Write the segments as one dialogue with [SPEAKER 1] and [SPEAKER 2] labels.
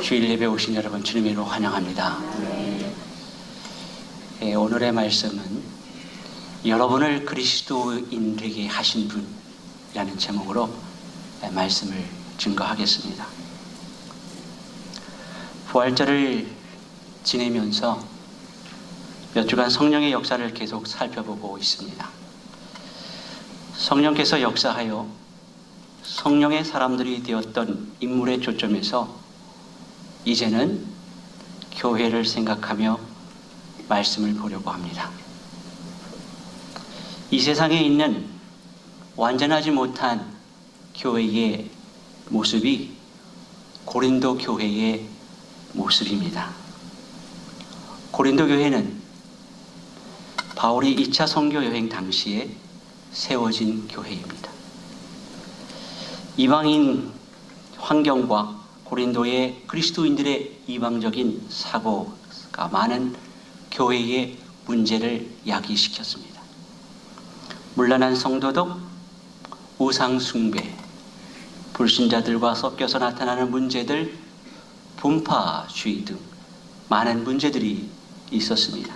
[SPEAKER 1] 주일 예배 오신 여러분 주님의 이름으로 환영합니다. 오늘의 말씀은 여러분을 그리스도인 되게 하신 분이라는 제목으로 말씀을 증거하겠습니다. 부활절을 지내면서 몇 주간 성령의 역사를 계속 살펴보고 있습니다. 성령께서 역사하여 성령의 사람들이 되었던 인물의 초점에서 이제는 교회를 생각하며 말씀을 보려고 합니다. 이 세상에 있는 완전하지 못한 교회의 모습이 고린도 교회의 모습입니다. 고린도 교회는 바울이 2차 선교 여행 당시에 세워진 교회입니다. 이방인 환경과 고린도의 그리스도인들의 이방적인 사고가 많은 교회의 문제를 야기시켰습니다. 문란한 성도덕, 우상 숭배, 불신자들과 섞여서 나타나는 문제들, 분파주의 등 많은 문제들이 있었습니다.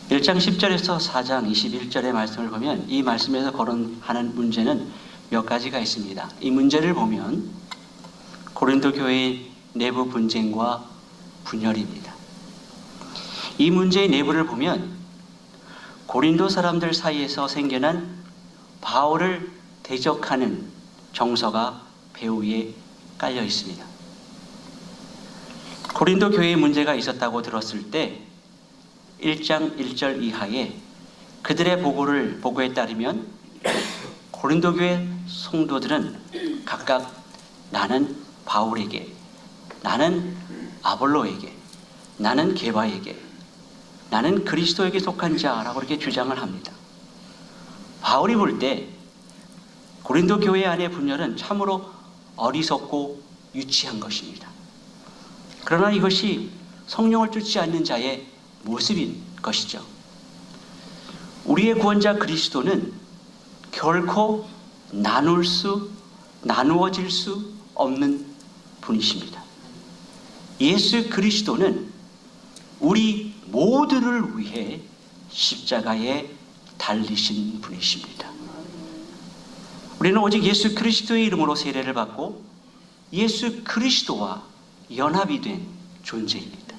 [SPEAKER 1] 1장 10절에서 4장 21절의 말씀을 보면 이 말씀에서 거론하는 문제는 몇 가지가 있습니다. 이 문제를 보면 고린도 교회의 내부 분쟁과 분열입니다. 이 문제의 내부를 보면 고린도 사람들 사이에서 생겨난 바울을 대적하는 정서가 배후 위에 깔려 있습니다. 고린도 교회에 문제가 있었다고 들었을 때 1장 1절 이하에 그들의 보고에 따르면 고린도 교회 성도들은 각각 나는 바울에게, 나는 아볼로에게, 나는 게바에게, 나는 그리스도에게 속한 자라고 이렇게 주장을 합니다. 바울이 볼 때 고린도 교회 안의 분열은 참으로 어리석고 유치한 것입니다. 그러나 이것이 성령을 쫓지 않는 자의 모습인 것이죠. 우리의 구원자 그리스도는 결코 나누어질 수 없는 분이십니다. 예수 그리스도는 우리 모두를 위해 십자가에 달리신 분이십니다. 우리는 오직 예수 그리스도의 이름으로 세례를 받고 예수 그리스도와 연합이 된 존재입니다.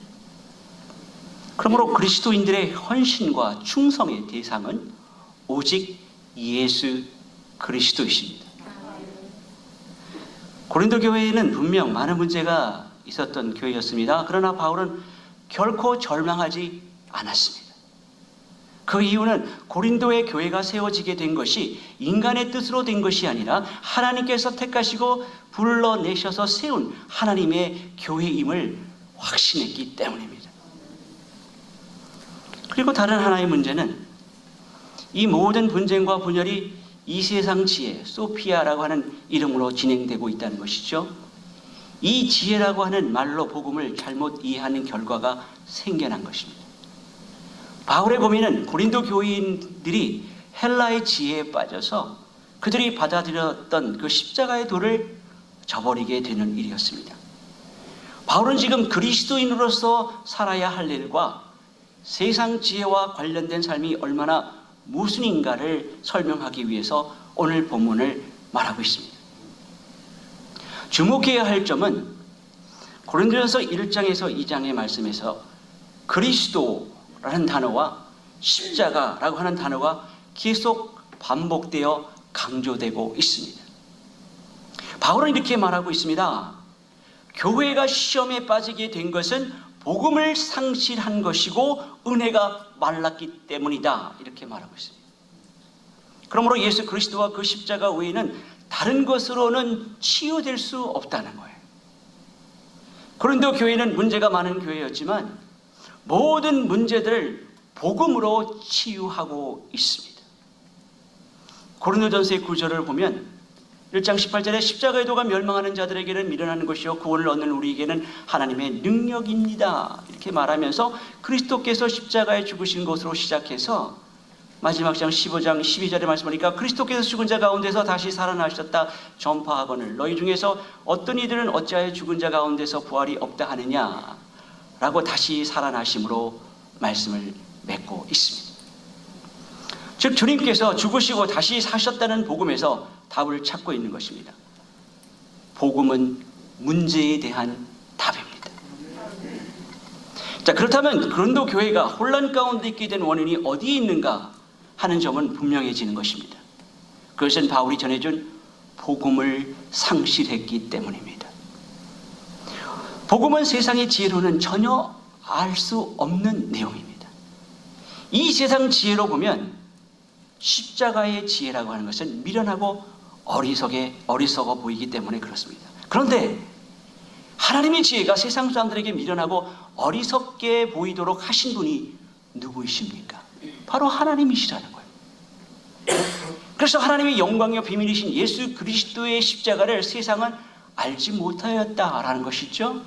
[SPEAKER 1] 그러므로 그리스도인들의 헌신과 충성의 대상은 오직 예수 그리스도이십니다. 고린도 교회에는 분명 많은 문제가 있었던 교회였습니다. 그러나 바울은 결코 절망하지 않았습니다. 그 이유는 고린도의 교회가 세워지게 된 것이 인간의 뜻으로 된 것이 아니라 하나님께서 택하시고 불러내셔서 세운 하나님의 교회임을 확신했기 때문입니다. 그리고 다른 하나의 문제는 이 모든 분쟁과 분열이 이 세상 지혜, 소피아라고 하는 이름으로 진행되고 있다는 것이죠. 이 지혜라고 하는 말로 복음을 잘못 이해하는 결과가 생겨난 것입니다. 바울의 고민은 고린도 교인들이 헬라의 지혜에 빠져서 그들이 받아들였던 그 십자가의 도를 저버리게 되는 일이었습니다. 바울은 지금 그리스도인으로서 살아야 할 일과 세상 지혜와 관련된 삶이 얼마나 무슨인가를 설명하기 위해서 오늘 본문을 말하고 있습니다. 주목해야 할 점은 고린도전서 1장에서 2장의 말씀에서 그리스도라는 단어와 십자가라고 하는 단어가 계속 반복되어 강조되고 있습니다. 바울은 이렇게 말하고 있습니다. 교회가 시험에 빠지게 된 것은 복음을 상실한 것이고 은혜가 말랐기 때문이다. 이렇게 말하고 있습니다. 그러므로 예수 그리스도와 그 십자가 외에는 다른 것으로는 치유될 수 없다는 거예요. 고린도 교회는 문제가 많은 교회였지만 모든 문제들을 복음으로 치유하고 있습니다. 고린도전서의 9절을 보면 1장 18절에 십자가의 도가 멸망하는 자들에게는 미련한 것이요 구원을 얻는 우리에게는 하나님의 능력입니다. 이렇게 말하면서 그리스도께서 십자가에 죽으신 것으로 시작해서 마지막 장 15장 12절의 말씀 보니까 그리스도께서 죽은 자 가운데서 다시 살아나셨다 전파하거늘 너희 중에서 어떤 이들은 어찌하여 죽은 자 가운데서 부활이 없다 하느냐 라고 다시 살아나심으로 말씀을 맺고 있습니다. 즉 주님께서 죽으시고 다시 사셨다는 복음에서 답을 찾고 있는 것입니다. 복음은 문제에 대한 답입니다. 자, 그렇다면 그런도 교회가 혼란 가운데 있게 된 원인이 어디에 있는가 하는 점은 분명해지는 것입니다. 그것은 바울이 전해준 복음을 상실했기 때문입니다. 복음은 세상의 지혜로는 전혀 알 수 없는 내용입니다. 이 세상 지혜로 보면 십자가의 지혜라고 하는 것은 미련하고 어리석어 보이기 때문에 그렇습니다. 그런데 하나님의 지혜가 세상 사람들에게 미련하고 어리석게 보이도록 하신 분이 누구이십니까? 바로 하나님이시라는 거예요. 그래서 하나님의 영광이요 비밀이신 예수 그리스도의 십자가를 세상은 알지 못하였다라는 것이죠.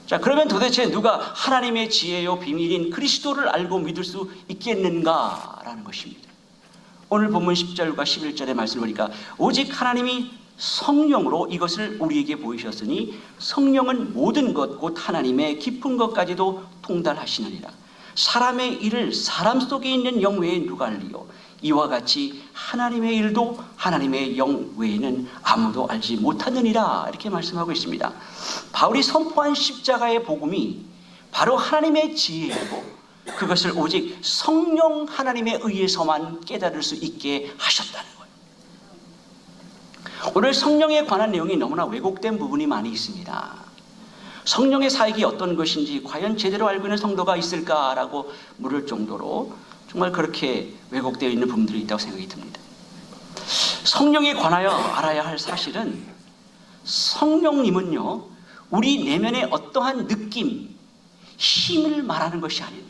[SPEAKER 1] 자, 그러면 도대체 누가 하나님의 지혜요 비밀인 그리스도를 알고 믿을 수 있겠는가라는 것입니다. 오늘 본문 10절과 11절의 말씀을 보니까 오직 하나님이 성령으로 이것을 우리에게 보이셨으니 성령은 모든 것 곧 하나님의 깊은 것까지도 통달하시느니라. 사람의 일을 사람 속에 있는 영 외에 누가 알리요? 이와 같이 하나님의 일도 하나님의 영 외에는 아무도 알지 못하느니라. 이렇게 말씀하고 있습니다. 바울이 선포한 십자가의 복음이 바로 하나님의 지혜이고 그것을 오직 성령 하나님에 의해서만 깨달을 수 있게 하셨다는 거예요. 오늘 성령에 관한 내용이 너무나 왜곡된 부분이 많이 있습니다. 성령의 사역이 어떤 것인지 과연 제대로 알고 있는 성도가 있을까라고 물을 정도로 정말 그렇게 왜곡되어 있는 부분들이 있다고 생각이 듭니다. 성령에 관하여 알아야 할 사실은 성령님은요 우리 내면의 어떠한 느낌, 힘을 말하는 것이 아닙니다.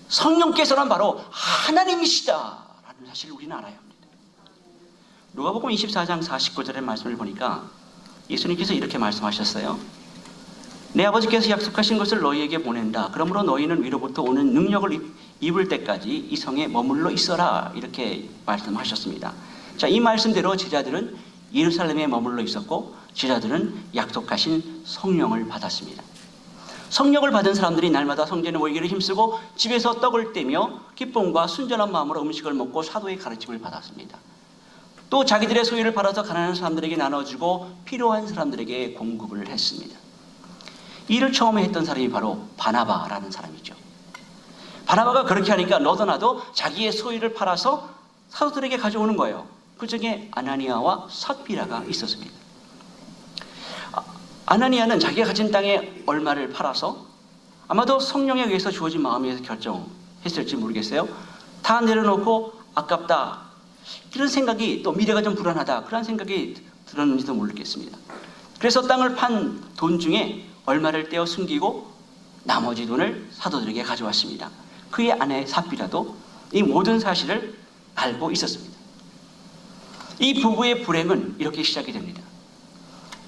[SPEAKER 1] 성령께서는 바로 하나님이시다라는 사실을 우리는 알아야 합니다. 누가복음 24장 49절의 말씀을 보니까 예수님께서 이렇게 말씀하셨어요. 내 아버지께서 약속하신 것을 너희에게 보낸다. 그러므로 너희는 위로부터 오는 능력을 입을 때까지 이 성에 머물러 있어라. 이렇게 말씀하셨습니다. 자, 이 말씀대로 제자들은 예루살렘에 머물러 있었고 제자들은 약속하신 성령을 받았습니다. 성령을 받은 사람들이 날마다 성전에 모이기를 힘쓰고 집에서 떡을 떼며 기쁨과 순전한 마음으로 음식을 먹고 사도의 가르침을 받았습니다. 또 자기들의 소유를 팔아서 가난한 사람들에게 나눠주고 필요한 사람들에게 공급을 했습니다. 이를 처음에 했던 사람이 바로 바나바라는 사람이죠. 바나바가 그렇게 하니까 너도 나도 자기의 소유를 팔아서 사도들에게 가져오는 거예요. 그 중에 아나니아와 삽비라가 있었습니다. 아나니아는 자기가 가진 땅의 얼마를 팔아서 아마도 성령에 의해서 주어진 마음에 의해서 결정했을지 모르겠어요. 다 내려놓고 아깝다 이런 생각이, 또 미래가 좀 불안하다 그런 생각이 들었는지도 모르겠습니다. 그래서 땅을 판 돈 중에 얼마를 떼어 숨기고 나머지 돈을 사도들에게 가져왔습니다. 그의 아내 삽비라도 이 모든 사실을 알고 있었습니다. 이 부부의 불행은 이렇게 시작이 됩니다.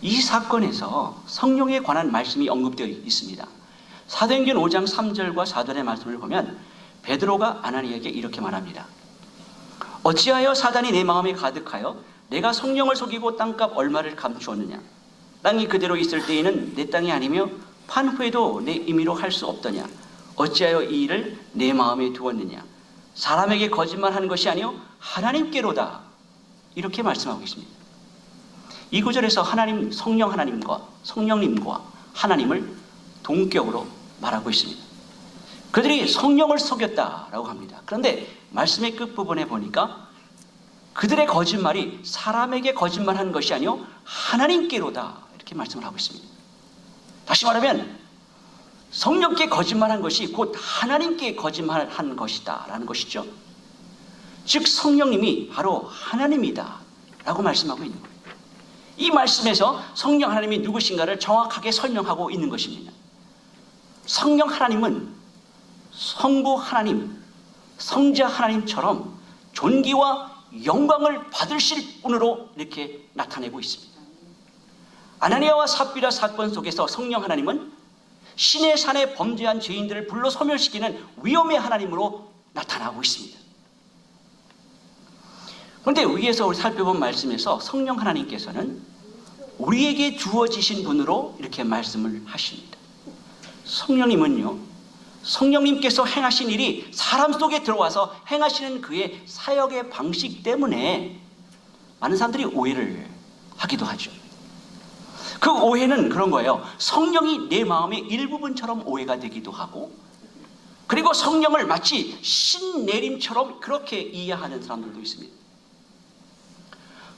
[SPEAKER 1] 이 사건에서 성령에 관한 말씀이 언급되어 있습니다. 사도행전 5장 3절과 4절의 말씀을 보면 베드로가 아나니아에게 이렇게 말합니다. 어찌하여 사단이 내 마음에 가득하여 내가 성령을 속이고 땅값 얼마를 감추었느냐. 땅이 그대로 있을 때에는 내 땅이 아니며 판 후에도 내 임의로 할 수 없더냐. 어찌하여 이 일을 내 마음에 두었느냐. 사람에게 거짓말하는 것이 아니요 하나님께로다. 이렇게 말씀하고 있습니다. 이 구절에서 하나님, 성령 하나님과 성령님과 하나님을 동격으로 말하고 있습니다. 그들이 성령을 속였다라고 합니다. 그런데 말씀의 끝부분에 보니까 그들의 거짓말이 사람에게 거짓말하는 것이 아니요 하나님께로다 이렇게 말씀을 하고 있습니다. 다시 말하면 성령께 거짓말한 것이 곧 하나님께 거짓말한 것이다 라는 것이죠. 즉 성령님이 바로 하나님이다 라고 말씀하고 있는 거예요. 이 말씀에서 성령 하나님이 누구신가를 정확하게 설명하고 있는 것입니다. 성령 하나님은 성부 하나님, 성자 하나님처럼 존귀와 영광을 받으실 분으로 이렇게 나타내고 있습니다. 아나니아와 삽비라 사건 속에서 성령 하나님은 신의 산에 범죄한 죄인들을 불러 소멸시키는 위엄의 하나님으로 나타나고 있습니다. 그런데 위에서 우리 살펴본 말씀에서 성령 하나님께서는 우리에게 주어지신 분으로 이렇게 말씀을 하십니다. 성령님은요, 성령님께서 행하신 일이 사람 속에 들어와서 행하시는 그의 사역의 방식 때문에 많은 사람들이 오해를 하기도 하죠. 그 오해는 그런 거예요. 성령이 내 마음의 일부분처럼 오해가 되기도 하고, 그리고 성령을 마치 신내림처럼 그렇게 이해하는 사람들도 있습니다.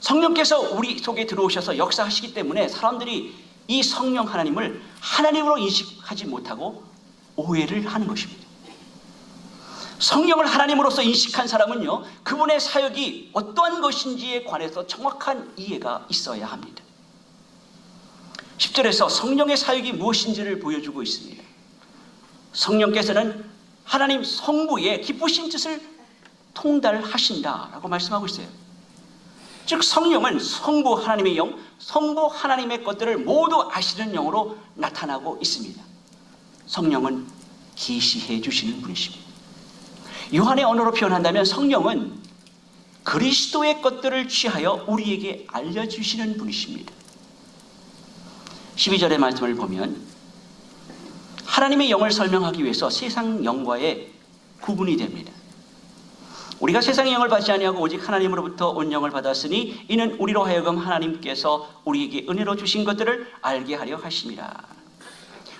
[SPEAKER 1] 성령께서 우리 속에 들어오셔서 역사하시기 때문에 사람들이 이 성령 하나님을 하나님으로 인식하지 못하고 오해를 하는 것입니다. 성령을 하나님으로서 인식한 사람은요, 그분의 사역이 어떠한 것인지에 관해서 정확한 이해가 있어야 합니다. 10절에서 성령의 사역이 무엇인지를 보여주고 있습니다. 성령께서는 하나님 성부의 기쁘신 뜻을 통달하신다라고 말씀하고 있어요. 즉 성령은 성부 하나님의 영, 성부 하나님의 것들을 모두 아시는 영으로 나타나고 있습니다. 성령은 계시해 주시는 분이십니다. 요한의 언어로 표현한다면 성령은 그리스도의 것들을 취하여 우리에게 알려주시는 분이십니다. 12절의 말씀을 보면 하나님의 영을 설명하기 위해서 세상 영과의 구분이 됩니다. 우리가 세상의 영을 받지 아니하고 오직 하나님으로부터 온 영을 받았으니 이는 우리로 하여금 하나님께서 우리에게 은혜로 주신 것들을 알게 하려 하심이라.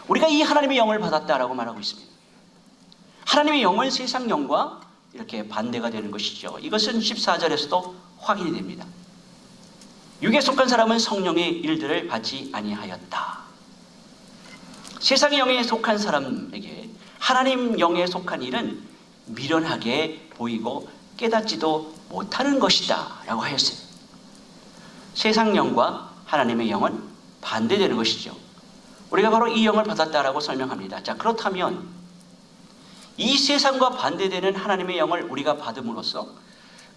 [SPEAKER 1] 우리가 이 하나님의 영을 받았다라고 말하고 있습니다. 하나님의 영은 세상 영과 이렇게 반대가 되는 것이죠. 이것은 14절에서도 확인이 됩니다. 육에 속한 사람은 성령의 일들을 받지 아니하였다. 세상의 영에 속한 사람에게 하나님 영에 속한 일은 미련하게 보이고 깨닫지도 못하는 것이다 라고 하였어요. 세상 영과 하나님의 영은 반대되는 것이죠. 우리가 바로 이 영을 받았다라고 설명합니다. 자, 그렇다면 이 세상과 반대되는 하나님의 영을 우리가 받음으로써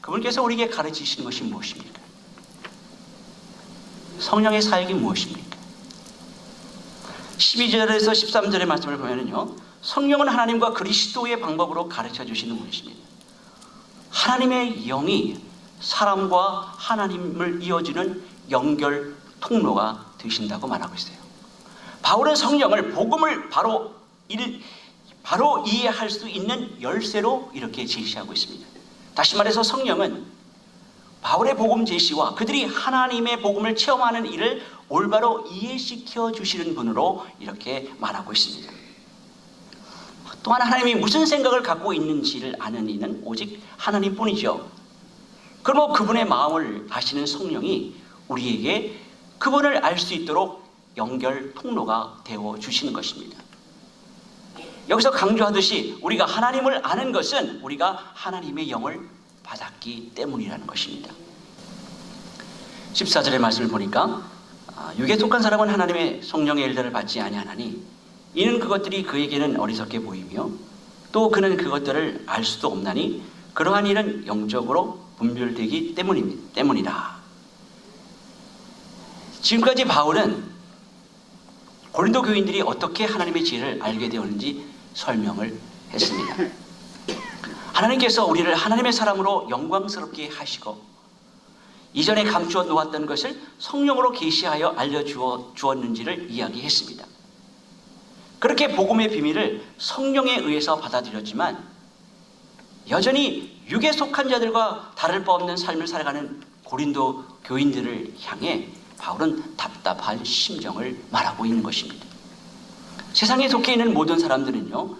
[SPEAKER 1] 그분께서 우리에게 가르치시는 것이 무엇입니까? 성령의 사역이 무엇입니까? 12절에서 13절의 말씀을 보면요, 성령은 하나님과 그리스도의 방법으로 가르쳐 주시는 분이십니다. 하나님의 영이 사람과 하나님을 이어주는 연결 통로가 되신다고 말하고 있어요. 바울은 성령을 복음을 바로 이해할 수 있는 열쇠로 이렇게 제시하고 있습니다. 다시 말해서 성령은 바울의 복음 제시와 그들이 하나님의 복음을 체험하는 일을 올바로 이해시켜 주시는 분으로 이렇게 말하고 있습니다. 또한 하나님이 무슨 생각을 갖고 있는지를 아는 이는 오직 하나님뿐이죠. 그러므로 그분의 마음을 아시는 성령이 우리에게 그분을 알 수 있도록 연결 통로가 되어 주시는 것입니다. 여기서 강조하듯이 우리가 하나님을 아는 것은 우리가 하나님의 영을 받았기 때문이라는 것입니다. 14절의 말씀을 보니까 육에 속한 사람은 하나님의 성령의 일들을 받지 아니하나니 이는 그것들이 그에게는 어리석게 보이며 또 그는 그것들을 알 수도 없나니 그러한 일은 영적으로 분별되기 때문이라. 지금까지 바울은 고린도 교인들이 어떻게 하나님의 지혜를 알게 되었는지 설명을 했습니다. 하나님께서 우리를 하나님의 사람으로 영광스럽게 하시고 이전에 감추어 놓았던 것을 성령으로 계시하여 알려주었는지를 이야기했습니다. 그렇게 복음의 비밀을 성령에 의해서 받아들였지만 여전히 육에 속한 자들과 다를 바 없는 삶을 살아가는 고린도 교인들을 향해 바울은 답답한 심정을 말하고 있는 것입니다. 세상에 속해 있는 모든 사람들은요,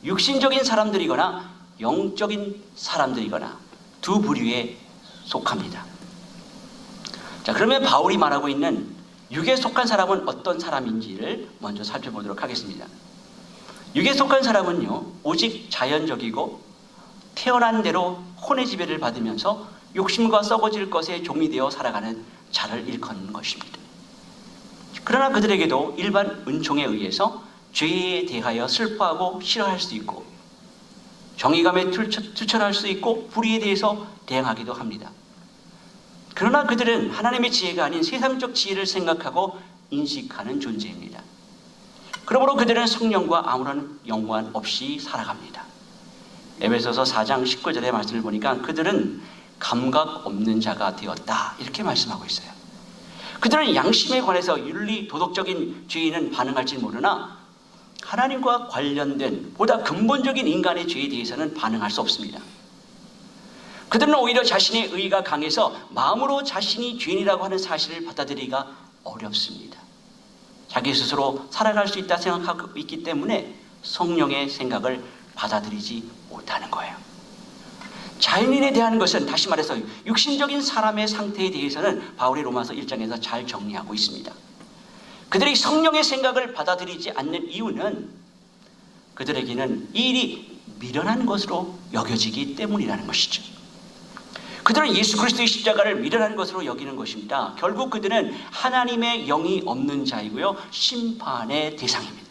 [SPEAKER 1] 육신적인 사람들이거나 영적인 사람들이거나 두 부류에 속합니다. 자, 그러면 바울이 말하고 있는 육에 속한 사람은 어떤 사람인지를 먼저 살펴보도록 하겠습니다. 육에 속한 사람은요, 오직 자연적이고 태어난 대로 혼의 지배를 받으면서 욕심과 썩어질 것에 종이 되어 살아가는 자를 일컫는 것입니다. 그러나 그들에게도 일반 은총에 의해서 죄에 대하여 슬퍼하고 싫어할 수 있고 정의감에 투철할 수 있고 불의에 대해서 대항하기도 합니다. 그러나 그들은 하나님의 지혜가 아닌 세상적 지혜를 생각하고 인식하는 존재입니다. 그러므로 그들은 성령과 아무런 연관 없이 살아갑니다. 에베소서 4장 19절의 말씀을 보니까 그들은 감각 없는 자가 되었다 이렇게 말씀하고 있어요. 그들은 양심에 관해서 윤리 도덕적인 죄에는 반응할지 모르나 하나님과 관련된 보다 근본적인 인간의 죄에 대해서는 반응할 수 없습니다. 그들은 오히려 자신의 의가 강해서 마음으로 자신이 죄인이라고 하는 사실을 받아들이기가 어렵습니다. 자기 스스로 살아갈 수 있다 생각하고 있기 때문에 성령의 생각을 받아들이지 못하는 거예요. 자연인에 대한 것은 다시 말해서 육신적인 사람의 상태에 대해서는 바울이 로마서 1장에서 잘 정리하고 있습니다. 그들이 성령의 생각을 받아들이지 않는 이유는 그들에게는 이 일이 미련한 것으로 여겨지기 때문이라는 것이죠. 그들은 예수 그리스도의 십자가를 미련한 것으로 여기는 것입니다. 결국 그들은 하나님의 영이 없는 자이고요, 심판의 대상입니다.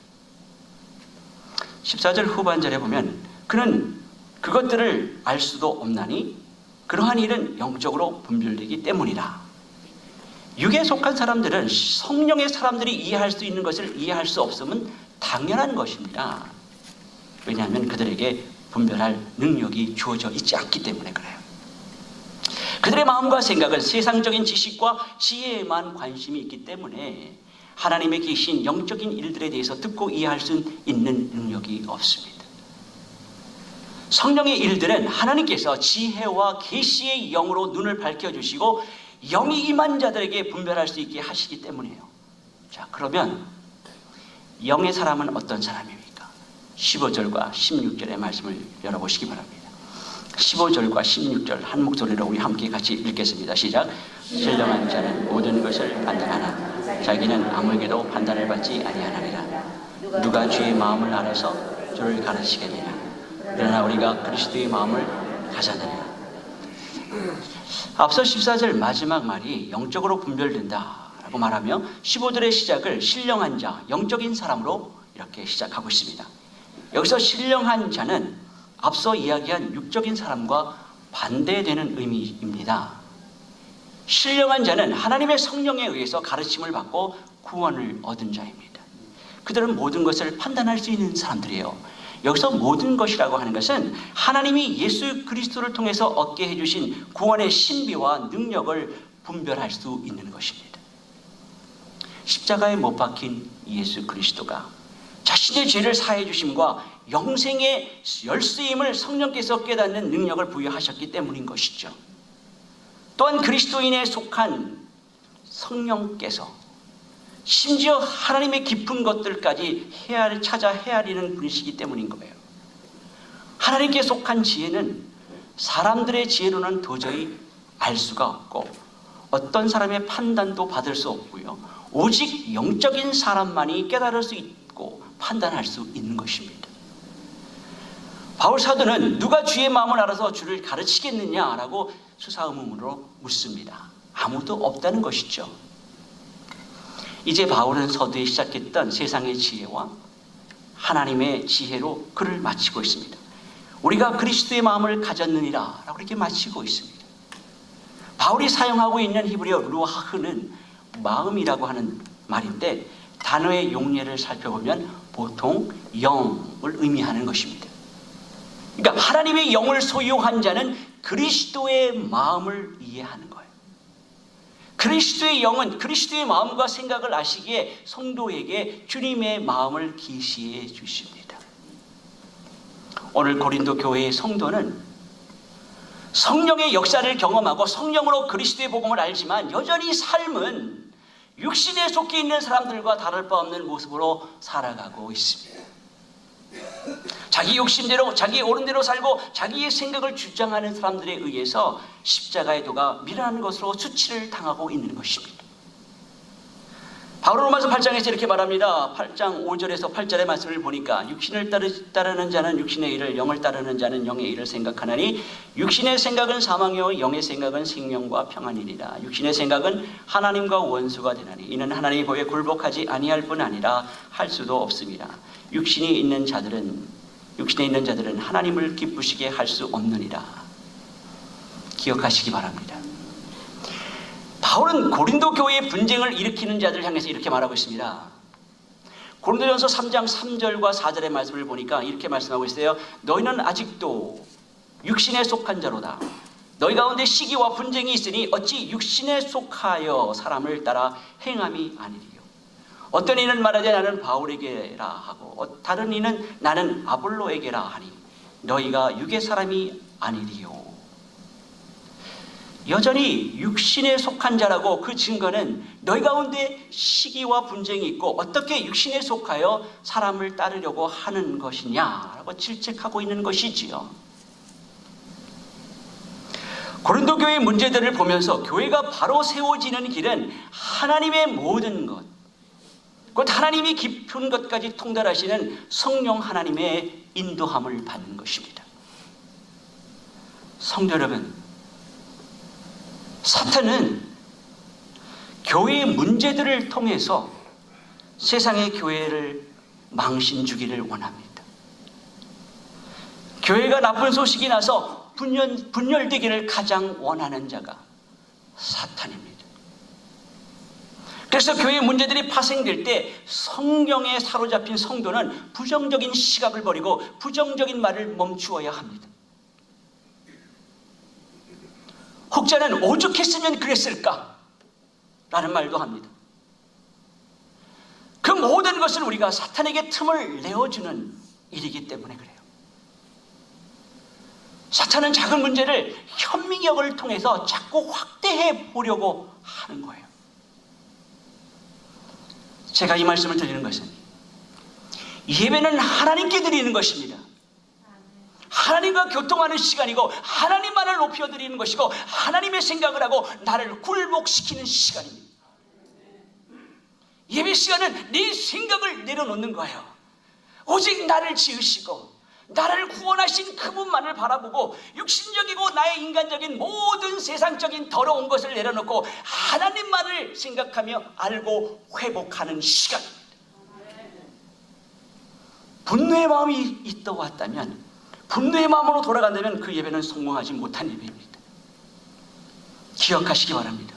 [SPEAKER 1] 14절 후반절에 보면 그는 그것들을 알 수도 없나니 그러한 일은 영적으로 분별되기 때문이라. 육에 속한 사람들은 성령의 사람들이 이해할 수 있는 것을 이해할 수 없음은 당연한 것입니다. 왜냐하면 그들에게 분별할 능력이 주어져 있지 않기 때문에 그래요. 그들의 마음과 생각은 세상적인 지식과 지혜에만 관심이 있기 때문에 하나님의 계신 영적인 일들에 대해서 듣고 이해할 수 있는 능력이 없습니다. 성령의 일들은 하나님께서 지혜와 계시의 영으로 눈을 밝혀주시고 영이 임한 자들에게 분별할 수 있게 하시기 때문이에요. 자, 그러면 영의 사람은 어떤 사람입니까? 15절과 16절의 말씀을 열어보시기 바랍니다. 15절과 16절 한 목소리로 우리 함께 같이 읽겠습니다. 시작. 신령한 자는 모든 것을 판단하나 자기는 아무에게도 판단을 받지 아니하느니라. 누가 주의 마음을 알아서 주를 가르치겠느냐. 그러나 우리가 그리스도의 마음을 가졌느니라. 앞서 14절 마지막 말이 영적으로 분별된다라고 말하며 15절의 시작을 신령한 자, 영적인 사람으로 이렇게 시작하고 있습니다. 여기서 신령한 자는 앞서 이야기한 육적인 사람과 반대되는 의미입니다. 신령한 자는 하나님의 성령에 의해서 가르침을 받고 구원을 얻은 자입니다. 그들은 모든 것을 판단할 수 있는 사람들이에요. 여기서 모든 것이라고 하는 것은 하나님이 예수 그리스도를 통해서 얻게 해주신 구원의 신비와 능력을 분별할 수 있는 것입니다. 십자가에 못 박힌 예수 그리스도가 자신의 죄를 사해 주심과 영생의 열쇠임을 성령께서 깨닫는 능력을 부여하셨기 때문인 것이죠. 또한 그리스도인에 속한 성령께서 심지어 하나님의 깊은 것들까지 찾아 헤아리는 분이시기 때문인 거예요. 하나님께 속한 지혜는 사람들의 지혜로는 도저히 알 수가 없고 어떤 사람의 판단도 받을 수 없고요. 오직 영적인 사람만이 깨달을 수 있고 판단할 수 있는 것입니다. 바울 사도는 누가 주의 마음을 알아서 주를 가르치겠느냐라고 수사의문으로 묻습니다. 아무도 없다는 것이죠. 이제 바울은 서두에 시작했던 세상의 지혜와 하나님의 지혜로 글을 마치고 있습니다. 우리가 그리스도의 마음을 가졌느니라 라고 이렇게 마치고 있습니다. 바울이 사용하고 있는 히브리어 루하흐는 마음이라고 하는 말인데 단어의 용례를 살펴보면 보통 영을 의미하는 것입니다. 그러니까 하나님의 영을 소유한 자는 그리스도의 마음을 이해하는 거예요. 그리스도의 영은 그리스도의 마음과 생각을 아시기에 성도에게 주님의 마음을 계시해 주십니다. 오늘 고린도 교회의 성도는 성령의 역사를 경험하고 성령으로 그리스도의 복음을 알지만 여전히 삶은 육신에 속해 있는 사람들과 다를 바 없는 모습으로 살아가고 있습니다. 자기 욕심대로 자기 옳은대로 살고 자기의 생각을 주장하는 사람들에 의해서 십자가의 도가 미련한 것으로 수치를 당하고 있는 것입니다. 바울은 로마서 8장에서 이렇게 말합니다. 8장 5절에서 8절의 말씀을 보니까 육신을 따르는 자는 육신의 일을, 영을 따르는 자는 영의 일을 생각하나니 육신의 생각은 사망이요 영의 생각은 생명과 평안이니라. 육신의 생각은 하나님과 원수가 되나니 이는 하나님의 법에 굴복하지 아니할 뿐 아니라 할 수도 없습니다. 육신에 있는 자들은 하나님을 기쁘시게 할 수 없느니라. 기억하시기 바랍니다. 바울은 고린도 교회의 분쟁을 일으키는 자들을 향해서 이렇게 말하고 있습니다. 고린도전서 3장 3절과 4절의 말씀을 보니까 이렇게 말씀하고 있어요. 너희는 아직도 육신에 속한 자로다. 너희 가운데 시기와 분쟁이 있으니 어찌 육신에 속하여 사람을 따라 행함이 아니리요. 어떤 이는 말하되 나는 바울에게라 하고 다른 이는 나는 아볼로에게라 하니 너희가 육의 사람이 아니리요. 여전히 육신에 속한 자라고 그 증거는 너희 가운데 시기와 분쟁이 있고 어떻게 육신에 속하여 사람을 따르려고 하는 것이냐라고 질책하고 있는 것이지요. 고린도 교회의 문제들을 보면서 교회가 바로 세워지는 길은 하나님의 모든 것, 곧 하나님이 깊은 것까지 통달하시는 성령 하나님의 인도함을 받는 것입니다. 성도 여러분, 사탄은 교회의 문제들을 통해서 세상의 교회를 망신 주기를 원합니다. 교회가 나쁜 소식이 나서 분열되기를 가장 원하는 자가 사탄입니다. 그래서 교회의 문제들이 파생될 때 성경에 사로잡힌 성도는 부정적인 시각을 버리고 부정적인 말을 멈추어야 합니다. 혹자는 오죽했으면 그랬을까? 라는 말도 합니다. 그 모든 것은 우리가 사탄에게 틈을 내어주는 일이기 때문에 그래요. 사탄은 작은 문제를 현미경을 통해서 자꾸 확대해 보려고 하는 거예요. 제가 이 말씀을 드리는 것은 예배는 하나님께 드리는 것입니다. 하나님과 교통하는 시간이고 하나님만을 높여드리는 것이고 하나님의 생각을 하고 나를 굴복시키는 시간입니다. 예배 시간은 네 생각을 내려놓는 거예요. 오직 나를 지으시고 나를 구원하신 그분만을 바라보고 육신적이고 나의 인간적인 모든 세상적인 더러운 것을 내려놓고 하나님만을 생각하며 알고 회복하는 시간입니다. 분노의 마음이 있다고 왔다면, 분노의 마음으로 돌아간다면 그 예배는 성공하지 못한 예배입니다. 기억하시기 바랍니다.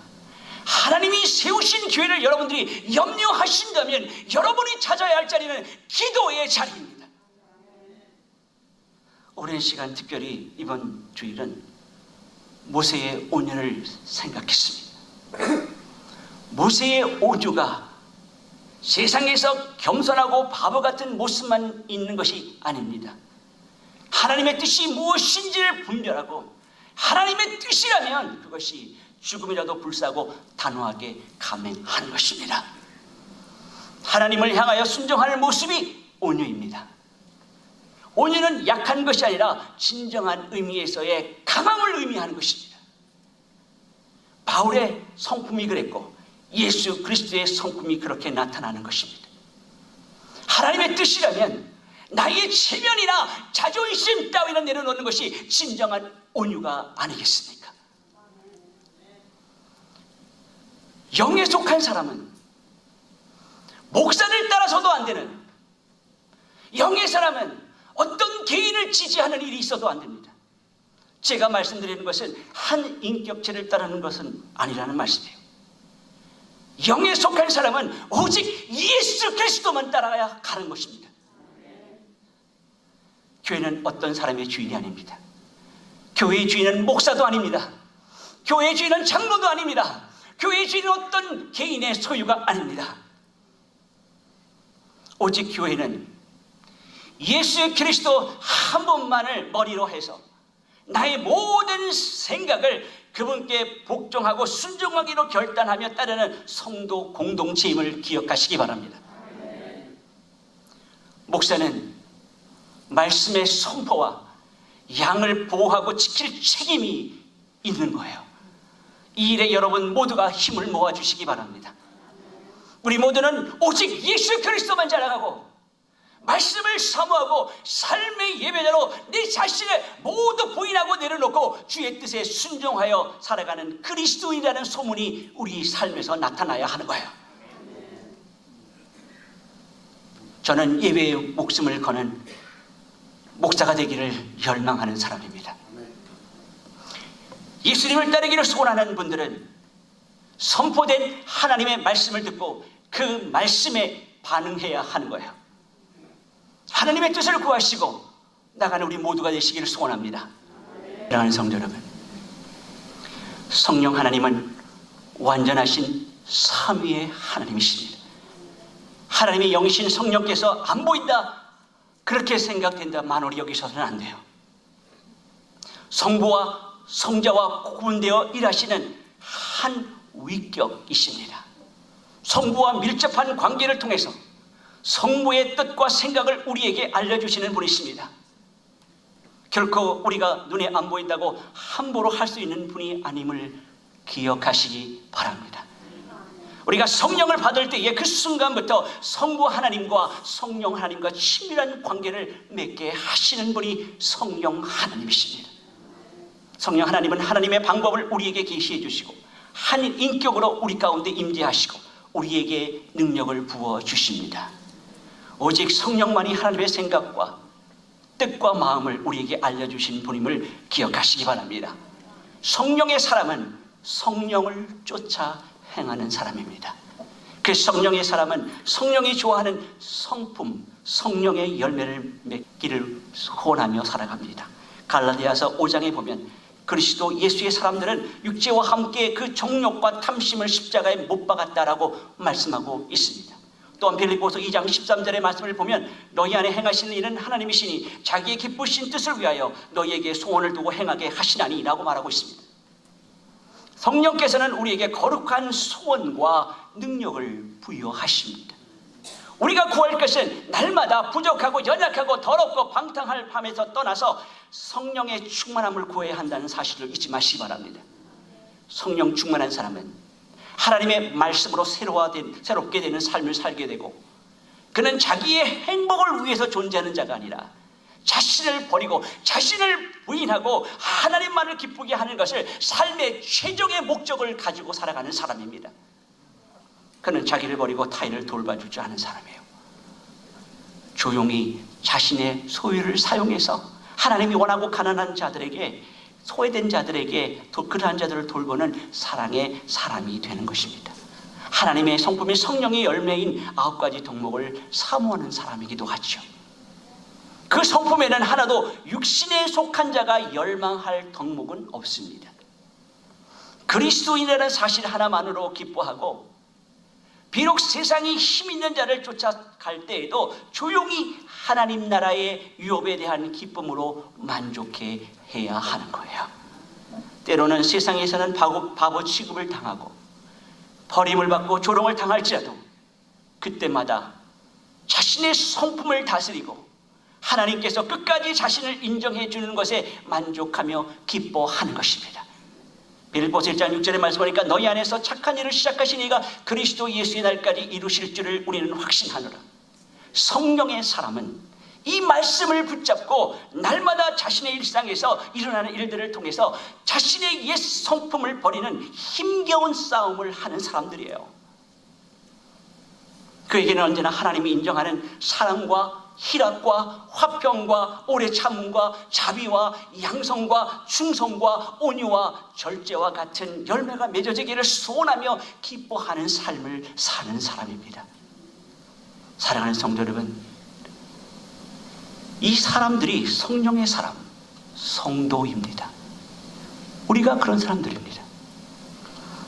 [SPEAKER 1] 하나님이 세우신 교회를 여러분들이 염려하신다면 여러분이 찾아야 할 자리는 기도의 자리입니다. 오랜 시간 특별히 이번 주일은 모세의 온유를 생각했습니다. 모세의 온유가 세상에서 겸손하고 바보 같은 모습만 있는 것이 아닙니다. 하나님의 뜻이 무엇인지를 분별하고 하나님의 뜻이라면 그것이 죽음이라도 불사하고 단호하게 감행하는 것입니다. 하나님을 향하여 순종하는 모습이 온유입니다. 온유는 약한 것이 아니라 진정한 의미에서의 강함을 의미하는 것입니다. 바울의 성품이 그랬고 예수 그리스도의 성품이 그렇게 나타나는 것입니다. 하나님의 뜻이라면 나의 체면이나 자존심 따위는 내려놓는 것이 진정한 온유가 아니겠습니까? 영에 속한 사람은 목사를 따라서도 안 되는, 영의 사람은 어떤 개인을 지지하는 일이 있어도 안 됩니다. 제가 말씀드리는 것은 한 인격체를 따르는 것은 아니라는 말씀이에요. 영에 속한 사람은 오직 예수 그리스도만 따라야 가는 것입니다. 교회는 어떤 사람의 주인이 아닙니다. 교회의 주인은 목사도 아닙니다. 교회의 주인은 장로도 아닙니다. 교회의 주인은 어떤 개인의 소유가 아닙니다. 오직 교회는 예수 그리스도 한 분만을 머리로 해서 나의 모든 생각을 그분께 복종하고 순종하기로 결단하며 따르는 성도 공동체임을 기억하시기 바랍니다. 목사는 말씀의 선포와 양을 보호하고 지킬 책임이 있는 거예요. 이 일에 여러분 모두가 힘을 모아주시기 바랍니다. 우리 모두는 오직 예수 그리스도만 자랑하고 말씀을 사모하고 삶의 예배자로 네 자신을 모두 부인하고 내려놓고 주의 뜻에 순종하여 살아가는 그리스도인이라는 소문이 우리 삶에서 나타나야 하는 거예요. 저는 예배에 목숨을 거는 목사가 되기를 열망하는 사람입니다. 예수님을 따르기를 소원하는 분들은 선포된 하나님의 말씀을 듣고 그 말씀에 반응해야 하는 거예요. 하나님의 뜻을 구하시고 나가는 우리 모두가 되시기를 소원합니다. 사랑하는 성도 여러분, 성령 하나님은 완전하신 삼위의 하나님이십니다. 하나님의 영이신 성령께서 안 보인다, 그렇게 생각된다 만홀히 여기서는 안 돼요. 성부와 성자와 구분되어 일하시는 한 위격이십니다. 성부와 밀접한 관계를 통해서 성부의 뜻과 생각을 우리에게 알려주시는 분이십니다. 결코 우리가 눈에 안 보인다고 함부로 할 수 있는 분이 아님을 기억하시기 바랍니다. 우리가 성령을 받을 때에 그 순간부터 성부 하나님과 성령 하나님과 친밀한 관계를 맺게 하시는 분이 성령 하나님이십니다. 성령 하나님은 하나님의 방법을 우리에게 계시해 주시고 한 인격으로 우리 가운데 임재하시고 우리에게 능력을 부어주십니다. 오직 성령만이 하나님의 생각과 뜻과 마음을 우리에게 알려주신 분임을 기억하시기 바랍니다. 성령의 사람은 성령을 쫓아 행하는 사람입니다. 그 성령의 사람은 성령이 좋아하는 성품, 성령의 열매를 맺기를 소원하며 살아갑니다. 갈라디아서 5장에 보면 그리스도 예수의 사람들은 육체와 함께 그 정욕과 탐심을 십자가에 못 박았다라고 말씀하고 있습니다. 또한 빌립보서 2장 13절의 말씀을 보면 너희 안에 행하시는 일은 하나님이시니 자기의 기쁘신 뜻을 위하여 너희에게 소원을 두고 행하게 하시나니 라고 말하고 있습니다. 성령께서는 우리에게 거룩한 소원과 능력을 부여하십니다. 우리가 구할 것은 날마다 부족하고 연약하고 더럽고 방탕할 밤에서 떠나서 성령의 충만함을 구해야 한다는 사실을 잊지 마시기 바랍니다. 성령 충만한 사람은 하나님의 말씀으로 새롭게 되는 삶을 살게 되고 그는 자기의 행복을 위해서 존재하는 자가 아니라 자신을 버리고 자신을 부인하고 하나님만을 기쁘게 하는 것을 삶의 최종의 목적을 가지고 살아가는 사람입니다. 그는 자기를 버리고 타인을 돌봐주지 않은 사람이에요. 조용히 자신의 소유를 사용해서 하나님이 원하고 가난한 자들에게, 소외된 자들에게 그러한 자들을 돌보는 사랑의 사람이 되는 것입니다. 하나님의 성품인 성령의 열매인 9가지 덕목을 사모하는 사람이기도 하죠. 그 성품에는 하나도 육신에 속한 자가 열망할 덕목은 없습니다. 그리스도인이라는 사실 하나만으로 기뻐하고 비록 세상이 힘 있는 자를 쫓아갈 때에도 조용히 하나님 나라의 유업에 대한 기쁨으로 만족해 해야 하는 거예요. 때로는 세상에서는 바보 취급을 당하고 버림을 받고 조롱을 당할지라도 그때마다 자신의 성품을 다스리고 하나님께서 끝까지 자신을 인정해 주는 것에 만족하며 기뻐하는 것입니다. 빌립보서 1장 6절에 말씀하니까 너희 안에서 착한 일을 시작하신 이가 그리스도 예수의 날까지 이루실 줄을 우리는 확신하노라. 성령의 사람은 이 말씀을 붙잡고 날마다 자신의 일상에서 일어나는 일들을 통해서 자신의 옛 성품을 버리는 힘겨운 싸움을 하는 사람들이에요. 그에게는 언제나 하나님이 인정하는 사랑과 희락과 화평과 오래 참음과 자비와 양성과 충성과 온유와 절제와 같은 열매가 맺어지기를 소원하며 기뻐하는 삶을 사는 사람입니다. 사랑하는 성도 여러분, 이 사람들이 성령의 사람, 성도입니다. 우리가 그런 사람들입니다.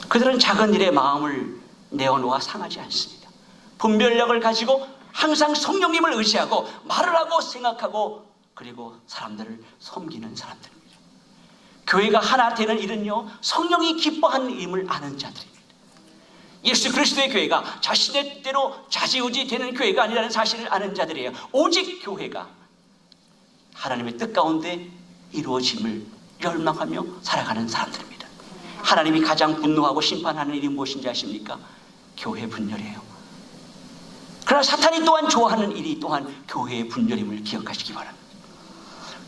[SPEAKER 1] 그들은 작은 일에 마음을 내어놓아 상하지 않습니다. 분별력을 가지고 항상 성령님을 의지하고 말을 하고 생각하고 그리고 사람들을 섬기는 사람들입니다. 교회가 하나 되는 일은요, 성령이 기뻐하는 임을 아는 자들입니다. 예수 그리스도의 교회가 자신의 뜻대로 좌지우지 되는 교회가 아니라는 사실을 아는 자들이에요. 오직 교회가 하나님의 뜻 가운데 이루어짐을 열망하며 살아가는 사람들입니다. 하나님이 가장 분노하고 심판하는 일이 무엇인지 아십니까? 교회 분열이에요. 그러나 사탄이 또한 좋아하는 일이 또한 교회의 분열임을 기억하시기 바랍니다.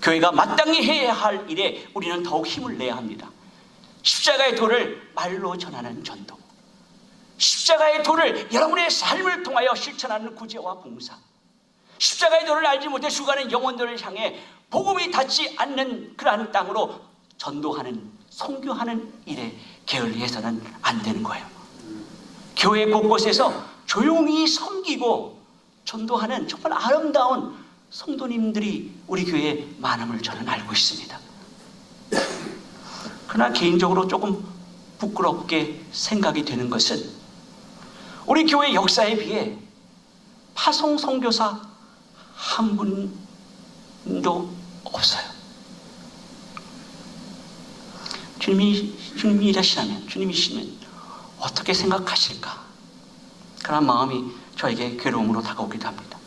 [SPEAKER 1] 교회가 마땅히 해야 할 일에 우리는 더욱 힘을 내야 합니다. 십자가의 도를 말로 전하는 전도, 십자가의 도를 여러분의 삶을 통하여 실천하는 구제와 봉사, 십자가의 도를 알지 못해 죽어가는 영혼들을 향해 복음이 닿지 않는 그러한 땅으로 전도하는, 선교하는 일에 게을리해서는 안 되는 거예요. 교회 곳곳에서 조용히 섬기고 전도하는 정말 아름다운 성도님들이 우리 교회에 많음을 저는 알고 있습니다. 그러나 개인적으로 조금 부끄럽게 생각이 되는 것은 우리 교회 역사에 비해 파송 선교사 한 분도 없어요. 주님이시면 어떻게 생각하실까? 그런 마음이 저에게 괴로움으로 다가오기도 합니다.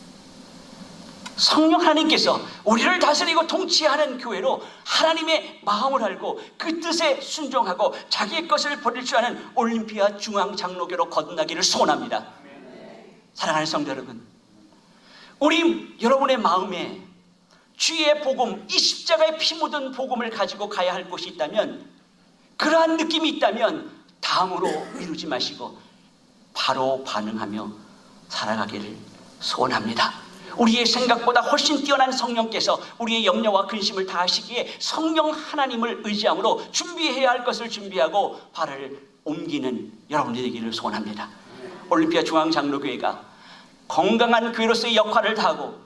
[SPEAKER 1] 성령 하나님께서 우리를 다스리고 통치하는 교회로 하나님의 마음을 알고 그 뜻에 순종하고 자기의 것을 버릴 줄 아는 올림피아 중앙장로교로 거듭나기를 소원합니다. 사랑하는 성도 여러분, 우리 여러분의 마음에 주의 복음, 이 십자가의 피 묻은 복음을 가지고 가야 할 곳이 있다면, 그러한 느낌이 있다면 다음으로 미루지 마시고 바로 반응하며 살아가기를 소원합니다. 우리의 생각보다 훨씬 뛰어난 성령께서 우리의 염려와 근심을 다하시기에 성령 하나님을 의지함으로 준비해야 할 것을 준비하고 발을 옮기는 여러분이 되기를 소원합니다. 올림피아 중앙장로교회가 건강한 교회로서의 역할을 다하고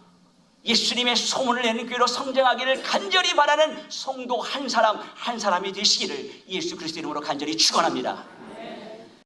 [SPEAKER 1] 예수님의 소문을 내는 교회로 성장하기를 간절히 바라는 성도 한 사람 한 사람이 되시기를 예수 그리스도 이름으로 간절히 축원합니다.